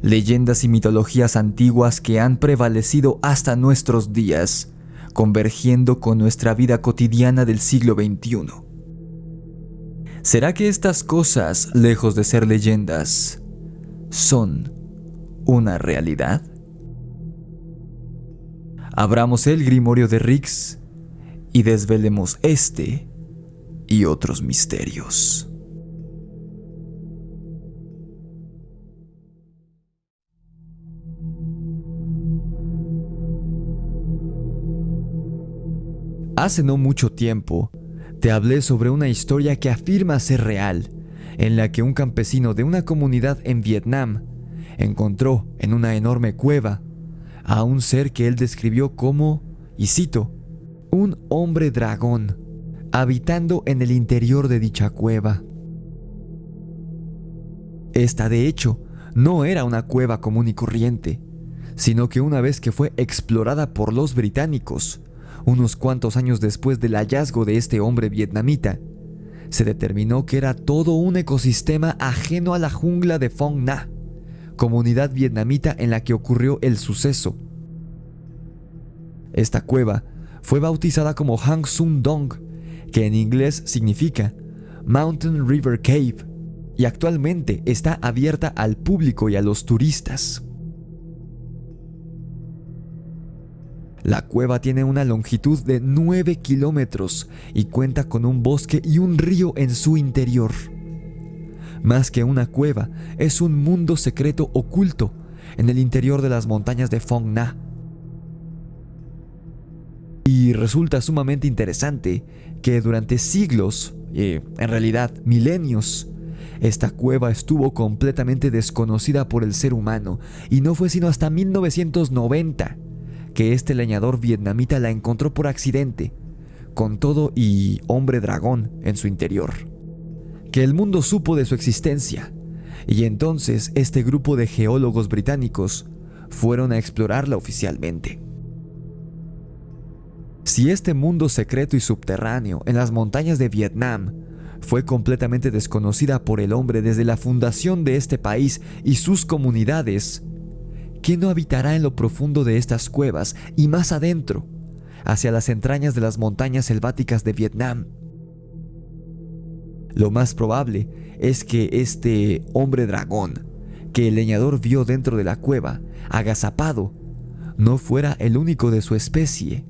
leyendas y mitologías antiguas que han prevalecido hasta nuestros días, convergiendo con nuestra vida cotidiana del siglo XXI. ¿Será que estas cosas, lejos de ser leyendas, son una realidad? Abramos el Grimorio de Rix y desvelemos este y otros misterios. Hace no mucho tiempo, te hablé sobre una historia que afirma ser real, en la que un campesino de una comunidad en Vietnam encontró en una enorme cueva a un ser que él describió como, y cito, un hombre dragón, habitando en el interior de dicha cueva. Esta, de hecho, no era una cueva común y corriente, sino que una vez que fue explorada por los británicos, unos cuantos años después del hallazgo de este hombre vietnamita, se determinó que era todo un ecosistema ajeno a la jungla de Phong Nha, comunidad vietnamita en la que ocurrió el suceso. Esta cueva fue bautizada como Hang Son Doong, que en inglés significa Mountain River Cave, y actualmente está abierta al público y a los turistas. La cueva tiene una longitud de 9 kilómetros y cuenta con un bosque y un río en su interior. Más que una cueva, es un mundo secreto oculto en el interior de las montañas de Phong Nha. Y resulta sumamente interesante que durante siglos, en realidad milenios, esta cueva estuvo completamente desconocida por el ser humano y no fue sino hasta 1990 que este leñador vietnamita la encontró por accidente, con todo y hombre dragón en su interior, que el mundo supo de su existencia, y entonces este grupo de geólogos británicos fueron a explorarla oficialmente. Si este mundo secreto y subterráneo en las montañas de Vietnam fue completamente desconocida por el hombre desde la fundación de este país y sus comunidades, ¿quién no habitará en lo profundo de estas cuevas y más adentro, hacia las entrañas de las montañas selváticas de Vietnam? Lo más probable es que este hombre dragón, que el leñador vio dentro de la cueva, agazapado, no fuera el único de su especie.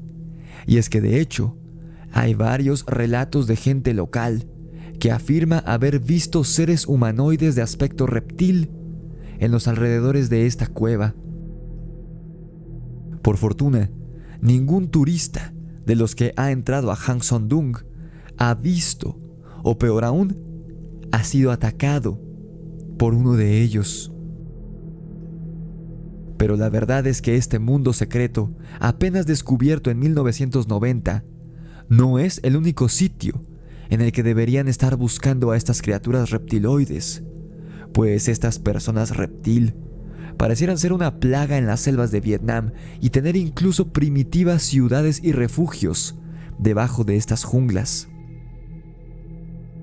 Y es que de hecho, hay varios relatos de gente local que afirma haber visto seres humanoides de aspecto reptil en los alrededores de esta cueva. Por fortuna, ningún turista de los que ha entrado a Hang Son Doong ha visto, o peor aún, ha sido atacado por uno de ellos. Pero la verdad es que este mundo secreto, apenas descubierto en 1990, no es el único sitio en el que deberían estar buscando a estas criaturas reptiloides, pues estas personas reptil parecieran ser una plaga en las selvas de Vietnam y tener incluso primitivas ciudades y refugios debajo de estas junglas.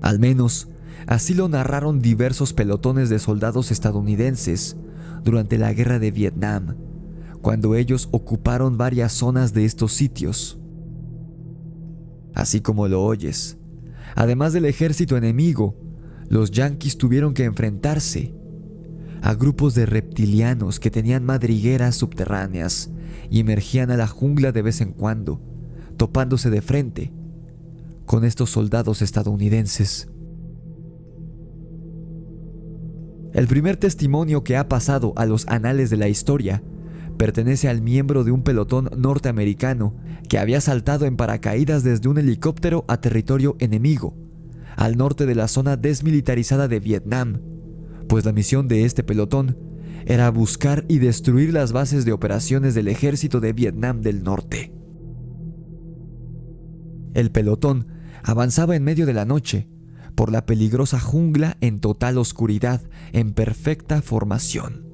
Al menos, así lo narraron diversos pelotones de soldados estadounidenses durante la Guerra de Vietnam, cuando ellos ocuparon varias zonas de estos sitios. Así como lo oyes, además del ejército enemigo, los yanquis tuvieron que enfrentarse a grupos de reptilianos que tenían madrigueras subterráneas y emergían a la jungla de vez en cuando, topándose de frente con estos soldados estadounidenses. El primer testimonio que ha pasado a los anales de la historia pertenece al miembro de un pelotón norteamericano que había saltado en paracaídas desde un helicóptero a territorio enemigo, al norte de la zona desmilitarizada de Vietnam, pues la misión de este pelotón era buscar y destruir las bases de operaciones del ejército de Vietnam del Norte. El pelotón avanzaba en medio de la noche por la peligrosa jungla en total oscuridad, en perfecta formación.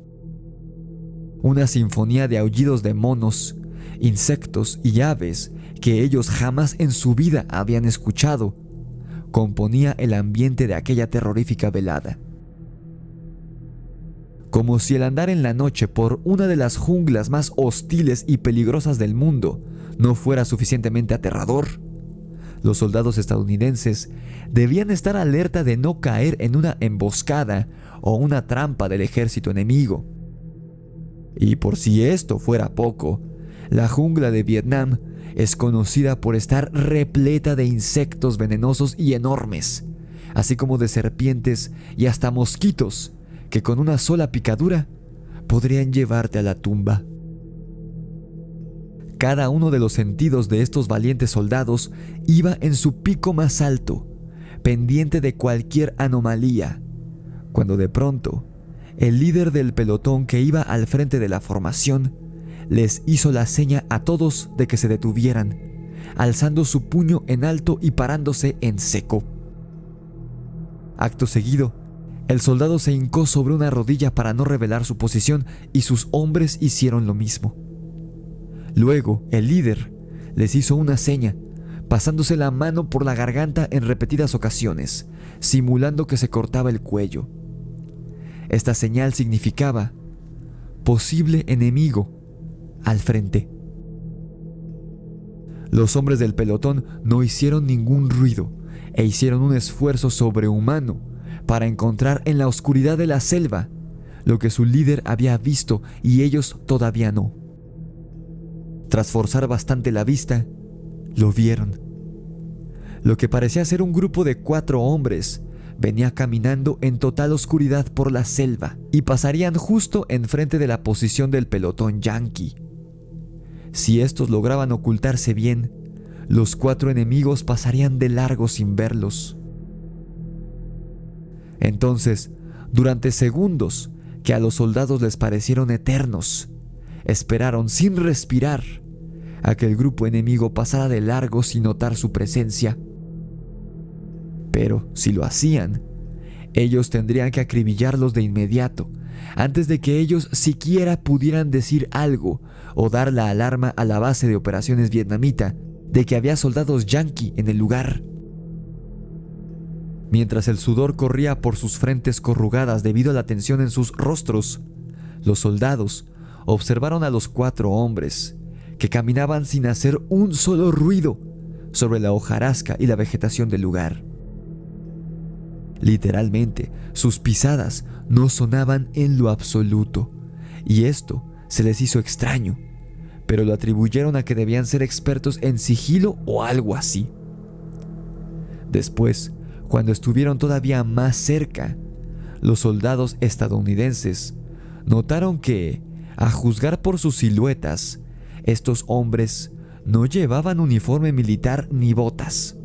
Una sinfonía de aullidos de monos, insectos y aves que ellos jamás en su vida habían escuchado componía el ambiente de aquella terrorífica velada. como si el andar en la noche por una de las junglas más hostiles y peligrosas del mundo no fuera suficientemente aterrador. Los soldados estadounidenses debían estar alerta de no caer en una emboscada o una trampa del ejército enemigo. Y por si esto fuera poco, la jungla de Vietnam es conocida por estar repleta de insectos venenosos y enormes, así como de serpientes y hasta mosquitos que con una sola picadura podrían llevarte a la tumba. Cada uno de los sentidos de estos valientes soldados iba en su pico más alto, pendiente de cualquier anomalía, cuando de pronto el líder del pelotón que iba al frente de la formación les hizo la seña a todos de que se detuvieran, alzando su puño en alto y parándose en seco. Acto seguido, el soldado se hincó sobre una rodilla para no revelar su posición y sus hombres hicieron lo mismo. Luego, el líder les hizo una seña, pasándose la mano por la garganta en repetidas ocasiones, simulando que se cortaba el cuello. Esta señal significaba posible enemigo al frente. Los hombres del pelotón no hicieron ningún ruido e hicieron un esfuerzo sobrehumano para encontrar en la oscuridad de la selva lo que su líder había visto y ellos todavía no. Tras forzar bastante la vista, lo vieron. Lo que parecía ser un grupo de 4 hombres venía caminando en total oscuridad por la selva y pasarían justo enfrente de la posición del pelotón yanqui. Si estos lograban ocultarse bien, los 4 enemigos pasarían de largo sin verlos. Entonces, durante segundos que a los soldados les parecieron eternos, esperaron sin respirar a que el grupo enemigo pasara de largo sin notar su presencia. Pero si lo hacían, ellos tendrían que acribillarlos de inmediato, antes de que ellos siquiera pudieran decir algo o dar la alarma a la base de operaciones vietnamita de que había soldados yanqui en el lugar. Mientras el sudor corría por sus frentes corrugadas debido a la tensión en sus rostros, los soldados observaron a los 4 hombres que caminaban sin hacer un solo ruido sobre la hojarasca y la vegetación del lugar. Literalmente, sus pisadas no sonaban en lo absoluto, y esto se les hizo extraño, pero lo atribuyeron a que debían ser expertos en sigilo o algo así. Después, cuando estuvieron todavía más cerca, los soldados estadounidenses notaron que, a juzgar por sus siluetas, estos hombres no llevaban uniforme militar ni botas,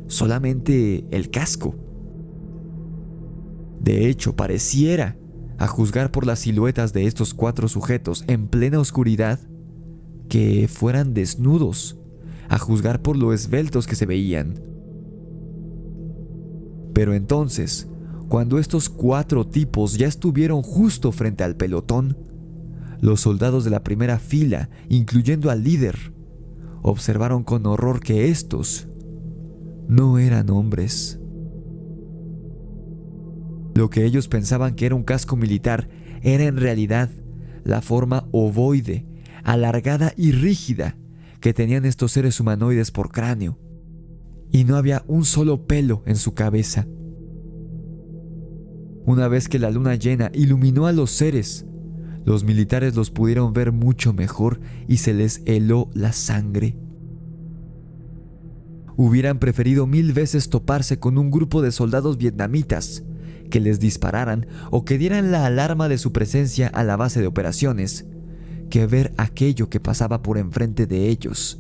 solamente el casco. De hecho, pareciera, a juzgar por las siluetas de estos 4 sujetos en plena oscuridad, que fueran desnudos, a juzgar por lo esbeltos que se veían. Pero entonces, cuando estos 4 tipos ya estuvieron justo frente al pelotón, los soldados de la primera fila, incluyendo al líder, observaron con horror que estos no eran hombres. Lo que ellos pensaban que era un casco militar era en realidad la forma ovoide, alargada y rígida que tenían estos seres humanoides por cráneo, y no había un solo pelo en su cabeza. Una vez que la luna llena iluminó a los seres, los militares los pudieron ver mucho mejor y se les heló la sangre. Hubieran preferido 1000 veces toparse con un grupo de soldados vietnamitas que les dispararan o que dieran la alarma de su presencia a la base de operaciones, que ver aquello que pasaba por enfrente de ellos,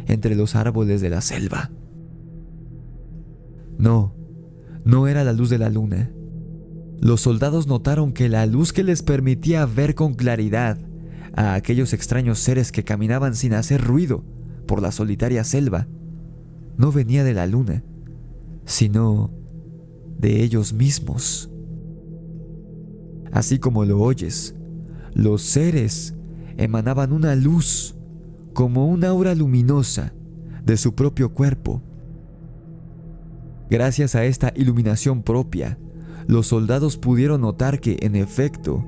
entre los árboles de la selva. No era la luz de la luna. Los soldados notaron que la luz que les permitía ver con claridad a aquellos extraños seres que caminaban sin hacer ruido por la solitaria selva no venía de la luna, sino de ellos mismos. Así como lo oyes, los seres emanaban una luz, como una aura luminosa, de su propio cuerpo. Gracias a esta iluminación propia, los soldados pudieron notar que, en efecto,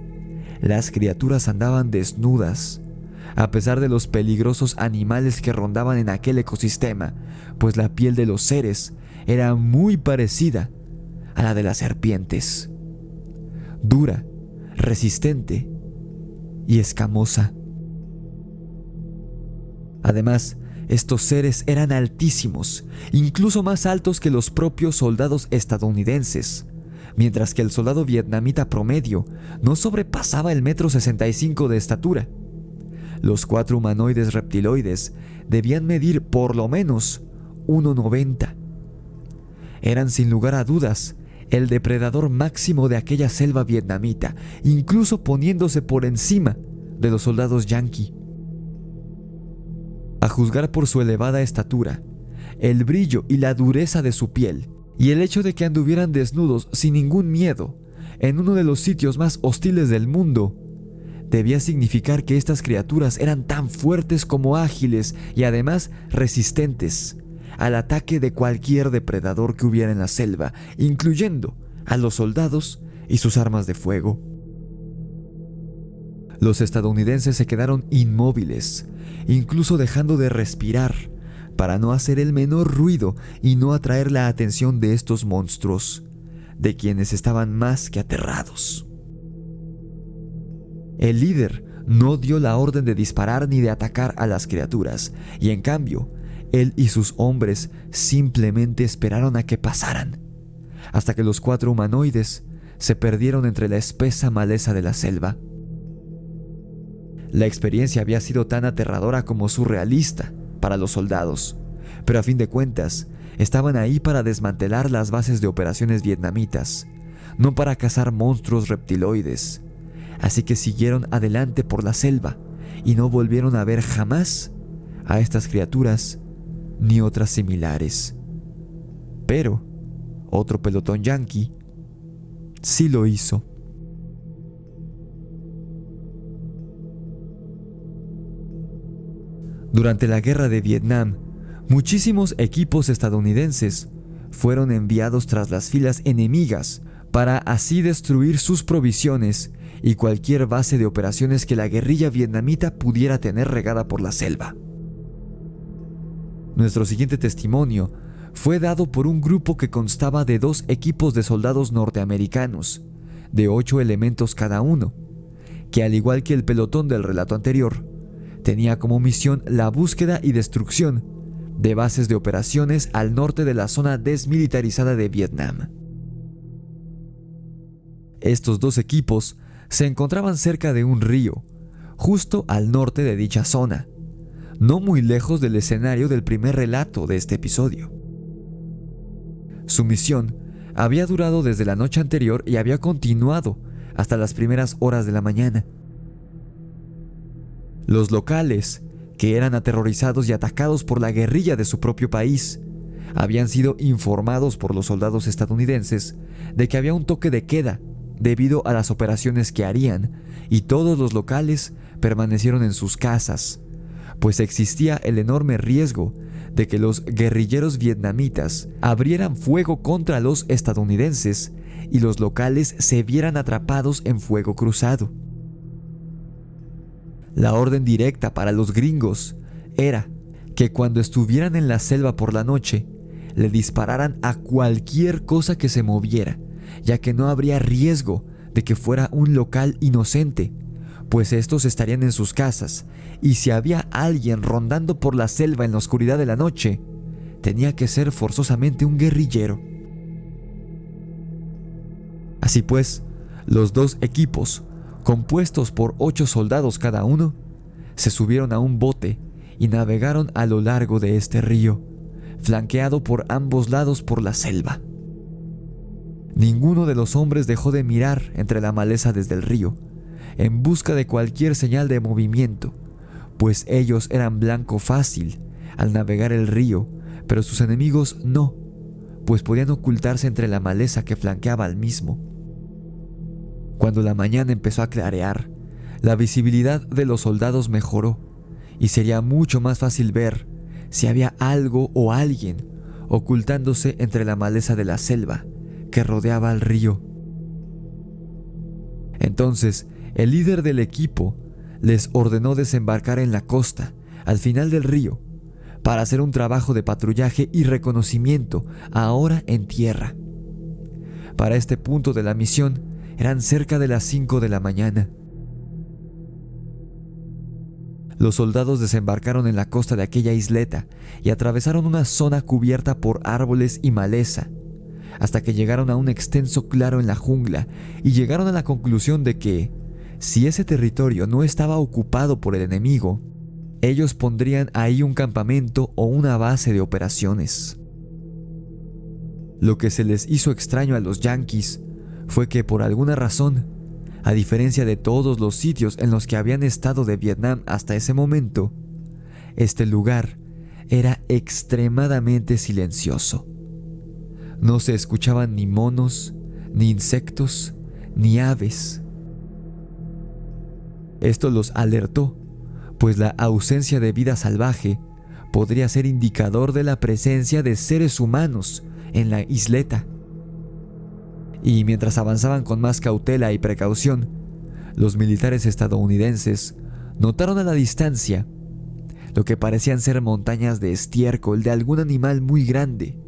Las criaturas andaban desnudas, a pesar de los peligrosos animales que rondaban en aquel ecosistema, pues la piel de los seres era muy parecida a la de las serpientes, dura, resistente y escamosa. Además, estos seres eran altísimos, incluso más altos que los propios soldados estadounidenses, mientras que el soldado vietnamita promedio no sobrepasaba el 1,65 m de estatura. Los 4 humanoides reptiloides debían medir por lo menos 1,90 m. Eran sin lugar a dudas el depredador máximo de aquella selva vietnamita, incluso poniéndose por encima de los soldados yanqui. A juzgar por su elevada estatura, el brillo y la dureza de su piel, y el hecho de que anduvieran desnudos sin ningún miedo en uno de los sitios más hostiles del mundo, debía significar que estas criaturas eran tan fuertes como ágiles y además resistentes al ataque de cualquier depredador que hubiera en la selva, incluyendo a los soldados y sus armas de fuego. Los estadounidenses se quedaron inmóviles, incluso dejando de respirar, para no hacer el menor ruido y no atraer la atención de estos monstruos, de quienes estaban más que aterrados. El líder no dio la orden de disparar ni de atacar a las criaturas, y en cambio, él y sus hombres simplemente esperaron a que pasaran, hasta que los 4 humanoides se perdieron entre la espesa maleza de la selva. La experiencia había sido tan aterradora como surrealista para los soldados, pero a fin de cuentas, estaban ahí para desmantelar las bases de operaciones vietnamitas, no para cazar monstruos reptiloides. Así que siguieron adelante por la selva y no volvieron a ver jamás a estas criaturas ni otras similares. Pero otro pelotón yanqui sí lo hizo. Durante la guerra de Vietnam, muchísimos equipos estadounidenses fueron enviados tras las filas enemigas para así destruir sus provisiones y cualquier base de operaciones que la guerrilla vietnamita pudiera tener regada por la selva. Nuestro siguiente testimonio fue dado por un grupo que constaba de 2 equipos de soldados norteamericanos, de 8 elementos cada uno, que al igual que el pelotón del relato anterior, tenía como misión la búsqueda y destrucción de bases de operaciones al norte de la zona desmilitarizada de Vietnam. Estos 2 equipos se encontraban cerca de un río, justo al norte de dicha zona, no muy lejos del escenario del primer relato de este episodio. Su misión había durado desde la noche anterior y había continuado hasta las primeras horas de la mañana. Los locales, que eran aterrorizados y atacados por la guerrilla de su propio país, habían sido informados por los soldados estadounidenses de que había un toque de queda debido a las operaciones que harían, y todos los locales permanecieron en sus casas, pues existía el enorme riesgo de que los guerrilleros vietnamitas abrieran fuego contra los estadounidenses y los locales se vieran atrapados en fuego cruzado. La orden directa para los gringos era que cuando estuvieran en la selva por la noche, le dispararan a cualquier cosa que se moviera, ya que no habría riesgo de que fuera un local inocente, pues estos estarían en sus casas, y si había alguien rondando por la selva en la oscuridad de la noche, tenía que ser forzosamente un guerrillero. Así pues, los 2 equipos, compuestos por 8 soldados cada uno, se subieron a un bote y navegaron a lo largo de este río, flanqueado por ambos lados por la selva. Ninguno de los hombres dejó de mirar entre la maleza desde el río, en busca de cualquier señal de movimiento, pues ellos eran blanco fácil al navegar el río, pero sus enemigos no, pues podían ocultarse entre la maleza que flanqueaba al mismo. Cuando la mañana empezó a clarear, la visibilidad de los soldados mejoró y sería mucho más fácil ver si había algo o alguien ocultándose entre la maleza de la selva que rodeaba al río. Entonces, El líder del equipo les ordenó desembarcar en la costa, al final del río, para hacer un trabajo de patrullaje y reconocimiento, ahora en tierra. Para este punto de la misión eran cerca de las 5 de la mañana. Los soldados desembarcaron en la costa de aquella isleta y atravesaron una zona cubierta por árboles y maleza, hasta que llegaron a un extenso claro en la jungla y llegaron a la conclusión de que, si ese territorio no estaba ocupado por el enemigo, ellos pondrían ahí un campamento o una base de operaciones. Lo que se les hizo extraño a los yanquis fue que, por alguna razón, a diferencia de todos los sitios en los que habían estado de Vietnam hasta ese momento, este lugar era extremadamente silencioso. No se escuchaban ni monos, ni insectos, ni aves. Esto los alertó, pues la ausencia de vida salvaje podría ser indicador de la presencia de seres humanos en la isleta. Y mientras avanzaban con más cautela y precaución, los militares estadounidenses notaron a la distancia lo que parecían ser montañas de estiércol de algún animal muy grande,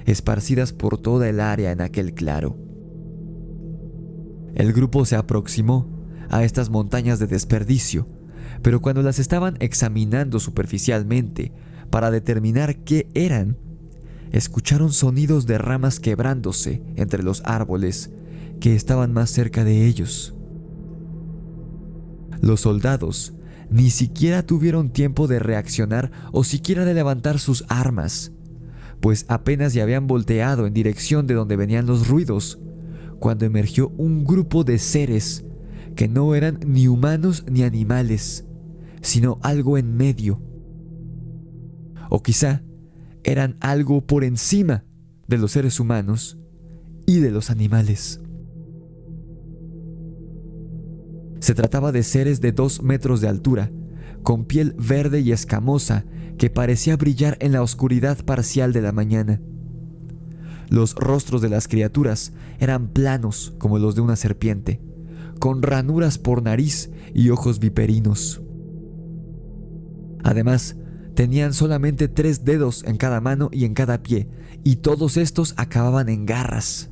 esparcidas por toda el área en aquel claro. El grupo se aproximó a estas montañas de desperdicio, pero cuando las estaban examinando superficialmente para determinar qué eran, escucharon sonidos de ramas quebrándose entre los árboles que estaban más cerca de ellos. Los soldados ni siquiera tuvieron tiempo de reaccionar o siquiera de levantar sus armas, pues apenas ya habían volteado en dirección de donde venían los ruidos, cuando emergió un grupo de seres que no eran ni humanos ni animales, sino algo en medio. O quizá eran algo por encima de los seres humanos y de los animales. Se trataba de seres de 2 metros de altura, con piel verde y escamosa que parecía brillar en la oscuridad parcial de la mañana. Los rostros de las criaturas eran planos como los de una serpiente, con ranuras por nariz y ojos viperinos. Además, tenían solamente 3 dedos en cada mano y en cada pie, y todos estos acababan en garras.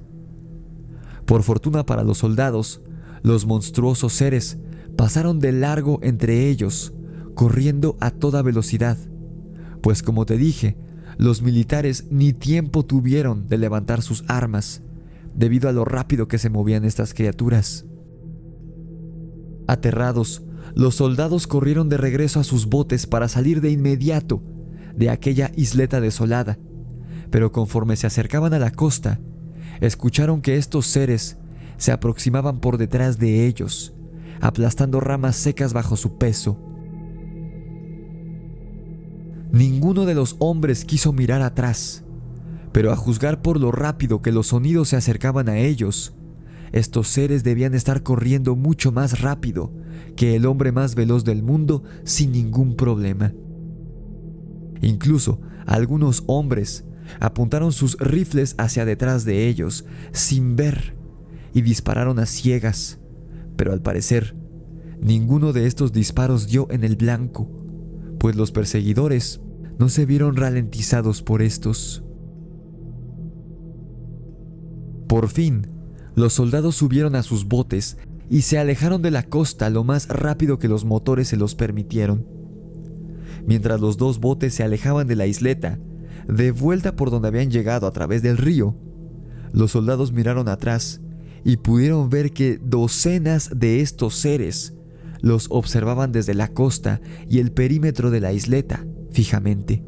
Por fortuna para los soldados, los monstruosos seres pasaron de largo entre ellos, corriendo a toda velocidad, pues como te dije, los militares ni tiempo tuvieron de levantar sus armas, debido a lo rápido que se movían estas criaturas. Aterrados, los soldados corrieron de regreso a sus botes para salir de inmediato de aquella isleta desolada, pero conforme se acercaban a la costa, escucharon que estos seres se aproximaban por detrás de ellos, aplastando ramas secas bajo su peso. Ninguno de los hombres quiso mirar atrás, pero a juzgar por lo rápido que los sonidos se acercaban a ellos, estos seres debían estar corriendo mucho más rápido que el hombre más veloz del mundo sin ningún problema. Incluso algunos hombres apuntaron sus rifles hacia detrás de ellos sin ver y dispararon a ciegas, pero al parecer ninguno de estos disparos dio en el blanco, pues los perseguidores no se vieron ralentizados por estos. Por fin, los soldados subieron a sus botes y se alejaron de la costa lo más rápido que los motores se los permitieron. Mientras los 2 botes se alejaban de la isleta, de vuelta por donde habían llegado a través del río, los soldados miraron atrás y pudieron ver que docenas de estos seres los observaban desde la costa y el perímetro de la isleta fijamente.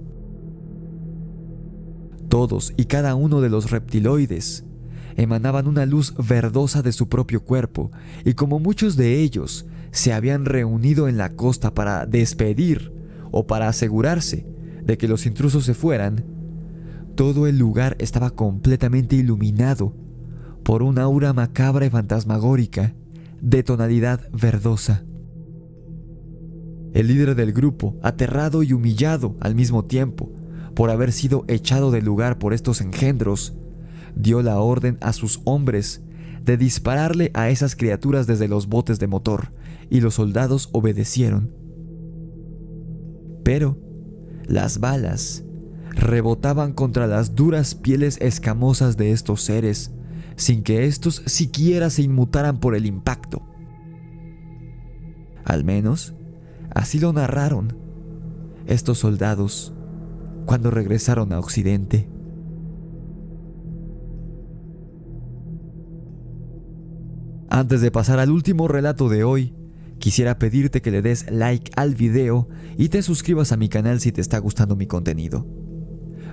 Todos y cada uno de los reptiloides emanaban una luz verdosa de su propio cuerpo, y como muchos de ellos se habían reunido en la costa para despedir o para asegurarse de que los intrusos se fueran, todo el lugar estaba completamente iluminado por una aura macabra y fantasmagórica de tonalidad verdosa. El líder del grupo, aterrado y humillado al mismo tiempo por haber sido echado del lugar por estos engendros, dio la orden a sus hombres de dispararle a esas criaturas desde los botes de motor, y los soldados obedecieron. Pero las balas rebotaban contra las duras pieles escamosas de estos seres, sin que estos siquiera se inmutaran por el impacto. Al menos, así lo narraron estos soldados cuando regresaron a Occidente. Antes de pasar al último relato de hoy, quisiera pedirte que le des like al video y te suscribas a mi canal si te está gustando mi contenido.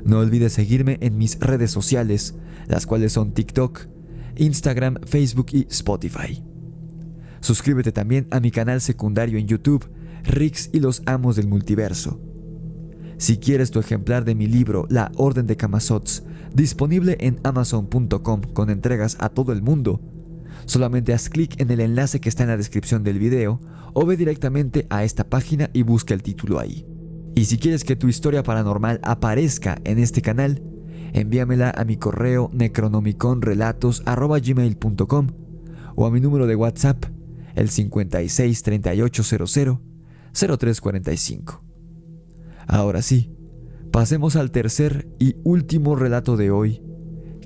No olvides seguirme en mis redes sociales, las cuales son TikTok, Instagram, Facebook y Spotify. Suscríbete también a mi canal secundario en YouTube, Rix y los Amos del Multiverso. Si quieres tu ejemplar de mi libro La Orden de Camazotz, disponible en Amazon.com con entregas a todo el mundo, solamente haz clic en el enlace que está en la descripción del video o ve directamente a esta página y busca el título ahí. Y si quieres que tu historia paranormal aparezca en este canal, envíamela a mi correo necronomiconrelatos@gmail.com o a mi número de WhatsApp, el 56 3800 0345. Ahora sí, pasemos al tercer y último relato de hoy,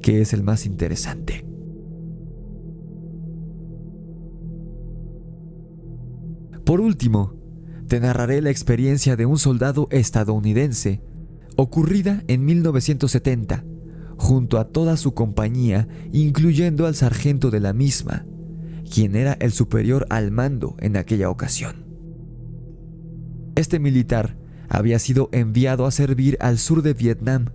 que es el más interesante. Por último, te narraré la experiencia de un soldado estadounidense, ocurrida en 1970, junto a toda su compañía, incluyendo al sargento de la misma, quien era el superior al mando en aquella ocasión. Este militar había sido enviado a servir al sur de Vietnam,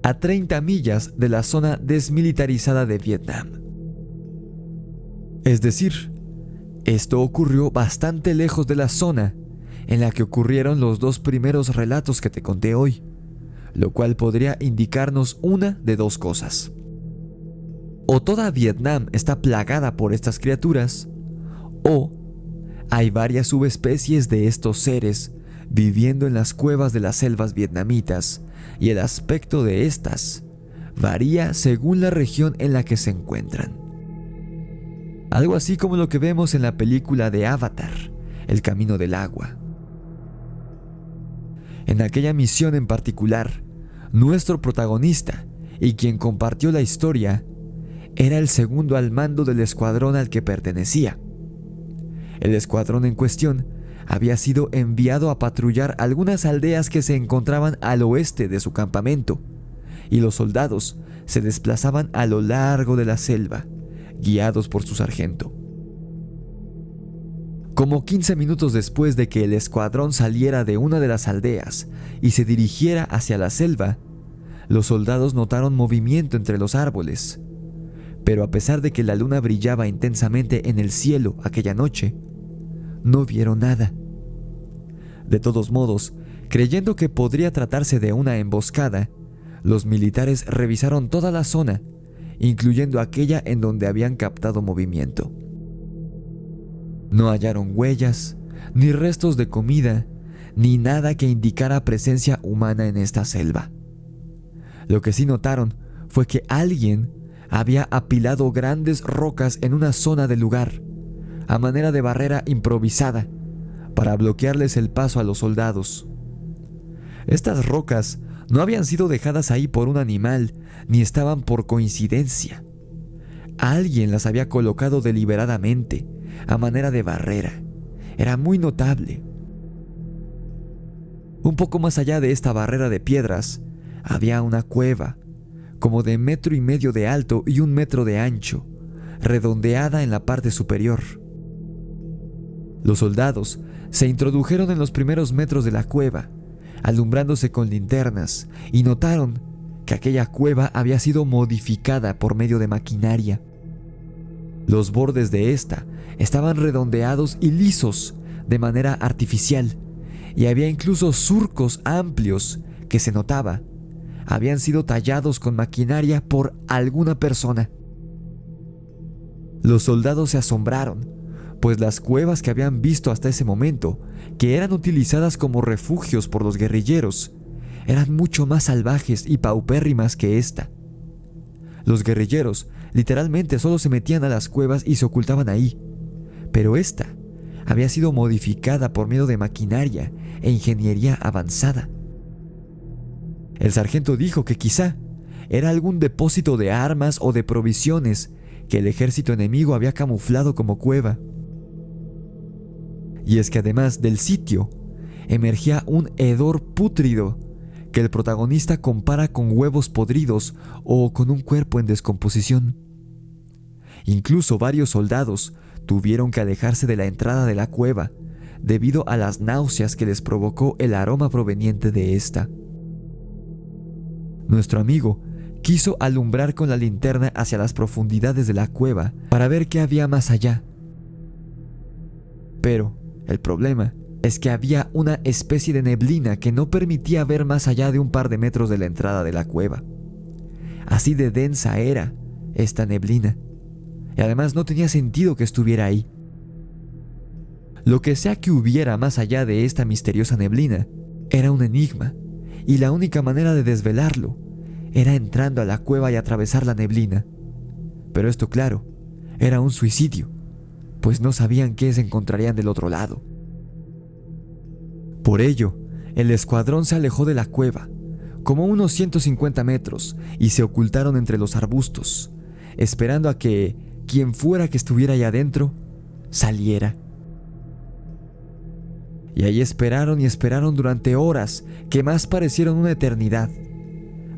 a 30 millas de la zona desmilitarizada de Vietnam. Es decir, esto ocurrió bastante lejos de la zona en la que ocurrieron los dos primeros relatos que te conté hoy, lo cual podría indicarnos una de dos cosas. O toda Vietnam está plagada por estas criaturas, o hay varias subespecies de estos seres viviendo en las cuevas de las selvas vietnamitas, y el aspecto de estas varía según la región en la que se encuentran. Algo así como lo que vemos en la película de Avatar, El Camino del Agua. En aquella misión en particular, nuestro protagonista, y quien compartió la historia, era el segundo al mando del escuadrón al que pertenecía. El escuadrón en cuestión había sido enviado a patrullar algunas aldeas que se encontraban al oeste de su campamento, y los soldados se desplazaban a lo largo de la selva, guiados por su sargento. Como 15 minutos después de que el escuadrón saliera de una de las aldeas y se dirigiera hacia la selva, los soldados notaron movimiento entre los árboles. Pero a pesar de que la luna brillaba intensamente en el cielo aquella noche, no vieron nada. De todos modos, creyendo que podría tratarse de una emboscada, los militares revisaron toda la zona, incluyendo aquella en donde habían captado movimiento. No hallaron huellas, ni restos de comida, ni nada que indicara presencia humana en esta selva. Lo que sí notaron fue que alguien había apilado grandes rocas en una zona del lugar, a manera de barrera improvisada, para bloquearles el paso a los soldados. Estas rocas no habían sido dejadas ahí por un animal, ni estaban por coincidencia. Alguien las había colocado deliberadamente, a manera de barrera. Era muy notable. Un poco más allá de esta barrera de piedras, había una cueva, como de 1,5 metros de alto y 1 metro de ancho, redondeada en la parte superior. Los soldados se introdujeron en los primeros metros de la cueva, alumbrándose con linternas, y notaron que aquella cueva había sido modificada por medio de maquinaria. Los bordes de esta estaban redondeados y lisos de manera artificial, y había incluso surcos amplios que se notaba habían sido tallados con maquinaria por alguna persona. Los soldados se asombraron, pues las cuevas que habían visto hasta ese momento, que eran utilizadas como refugios por los guerrilleros, eran mucho más salvajes y paupérrimas que esta. Los guerrilleros Literalmente solo se metían a las cuevas y se ocultaban ahí. Pero esta había sido modificada por medio de maquinaria e ingeniería avanzada. El sargento dijo que quizá era algún depósito de armas o de provisiones que el ejército enemigo había camuflado como cueva. Y es que además del sitio, emergía un hedor pútrido que el protagonista compara con huevos podridos o con un cuerpo en descomposición. Incluso varios soldados tuvieron que alejarse de la entrada de la cueva debido a las náuseas que les provocó el aroma proveniente de esta. Nuestro amigo quiso alumbrar con la linterna hacia las profundidades de la cueva para ver qué había más allá. Pero el problema es que había una especie de neblina que no permitía ver más allá de un par de metros de la entrada de la cueva. Así de densa era esta neblina, y además no tenía sentido que estuviera ahí. Lo que sea que hubiera más allá de esta misteriosa neblina era un enigma, y la única manera de desvelarlo era entrando a la cueva y atravesar la neblina. Pero esto, claro, era un suicidio, pues no sabían qué se encontrarían del otro lado. Por ello, el escuadrón se alejó de la cueva, como unos 150 metros, y se ocultaron entre los arbustos, esperando a que quien fuera que estuviera allá adentro saliera. Y ahí esperaron y esperaron durante horas que más parecieron una eternidad,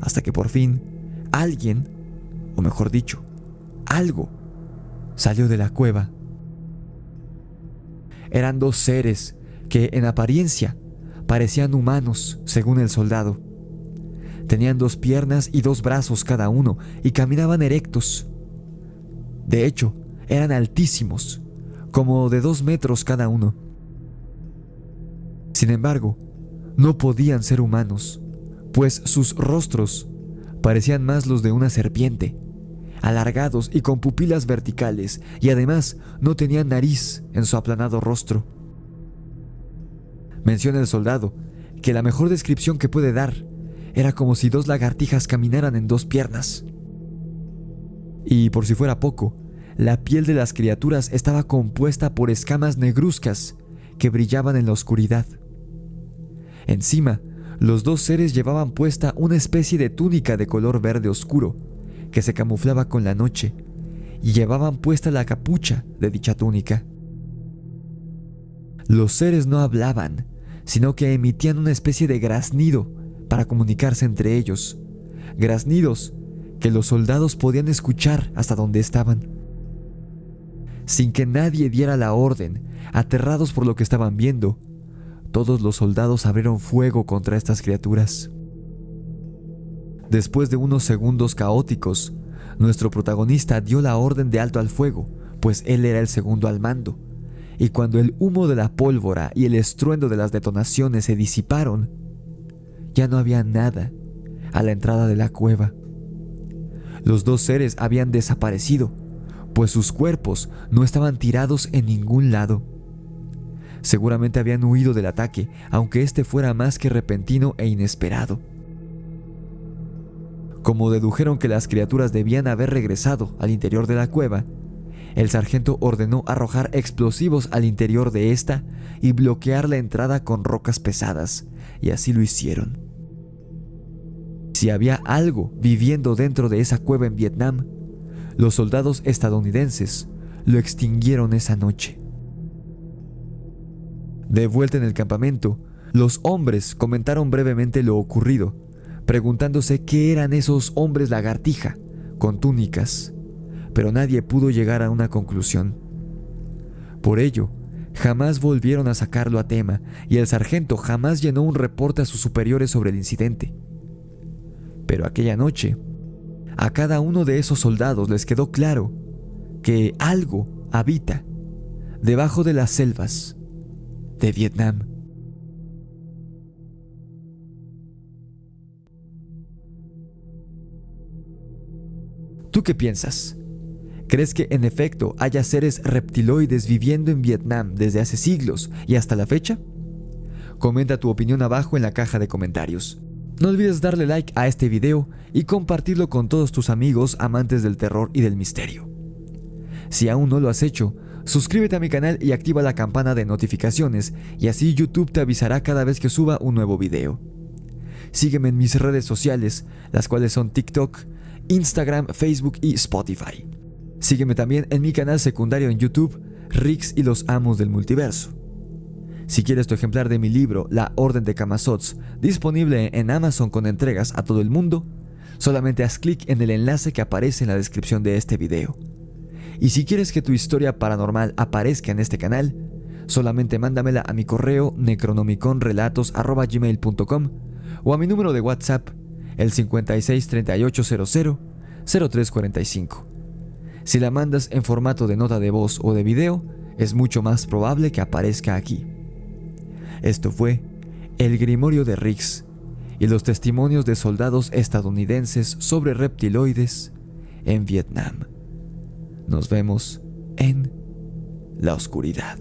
hasta que por fin alguien, o mejor dicho, algo, salió de la cueva. Eran dos seres que en apariencia parecían humanos, según el soldado. Tenían 2 piernas y 2 brazos cada uno y caminaban erectos. De hecho, eran altísimos, como de 2 metros cada uno. Sin embargo, no podían ser humanos, pues sus rostros parecían más los de una serpiente, alargados y con pupilas verticales, y además no tenían nariz en su aplanado rostro. Menciona el soldado que la mejor descripción que puede dar era como si 2 lagartijas caminaran en 2 piernas. Y por si fuera poco, la piel de las criaturas estaba compuesta por escamas negruzcas que brillaban en la oscuridad. Encima, los 2 seres llevaban puesta una especie de túnica de color verde oscuro que se camuflaba con la noche, y llevaban puesta la capucha de dicha túnica. Los seres no hablaban, sino que emitían una especie de graznido para comunicarse entre ellos, graznidos que los soldados podían escuchar hasta donde estaban. Sin que nadie diera la orden, aterrados por lo que estaban viendo, todos los soldados abrieron fuego contra estas criaturas. Después de unos segundos caóticos, nuestro protagonista dio la orden de alto al fuego, pues él era el segundo al mando, y cuando el humo de la pólvora y el estruendo de las detonaciones se disiparon, ya no había nada a la entrada de la cueva. Los 2 seres habían desaparecido, pues sus cuerpos no estaban tirados en ningún lado. Seguramente habían huido del ataque, aunque este fuera más que repentino e inesperado. Como dedujeron que las criaturas debían haber regresado al interior de la cueva, el sargento ordenó arrojar explosivos al interior de esta y bloquear la entrada con rocas pesadas, y así lo hicieron. Si había algo viviendo dentro de esa cueva en Vietnam, los soldados estadounidenses lo extinguieron esa noche. De vuelta en el campamento, los hombres comentaron brevemente lo ocurrido, preguntándose qué eran esos hombres lagartija con túnicas, pero nadie pudo llegar a una conclusión. Por ello, jamás volvieron a sacarlo a tema, y el sargento jamás llenó un reporte a sus superiores sobre el incidente. Pero aquella noche, a cada uno de esos soldados les quedó claro que algo habita debajo de las selvas de Vietnam. ¿Tú qué piensas? ¿Crees que en efecto haya seres reptiloides viviendo en Vietnam desde hace siglos y hasta la fecha? Comenta tu opinión abajo en la caja de comentarios. No olvides darle like a este video y compartirlo con todos tus amigos amantes del terror y del misterio. Si aún no lo has hecho, suscríbete a mi canal y activa la campana de notificaciones y así YouTube te avisará cada vez que suba un nuevo video. Sígueme en mis redes sociales, las cuales son TikTok, Instagram, Facebook y Spotify. Sígueme también en mi canal secundario en YouTube, Rix y los Amos del Multiverso. Si quieres tu ejemplar de mi libro, La Orden de Camazotz, disponible en Amazon con entregas a todo el mundo, solamente haz clic en el enlace que aparece en la descripción de este video. Y si quieres que tu historia paranormal aparezca en este canal, solamente mándamela a mi correo necronomiconrelatos@gmail.com o a mi número de WhatsApp, el 56 38 00 0345. Si la mandas en formato de nota de voz o de video, es mucho más probable que aparezca aquí. Esto fue El Grimorio de Rix y los testimonios de soldados estadounidenses sobre reptiloides en Vietnam. Nos vemos en la oscuridad.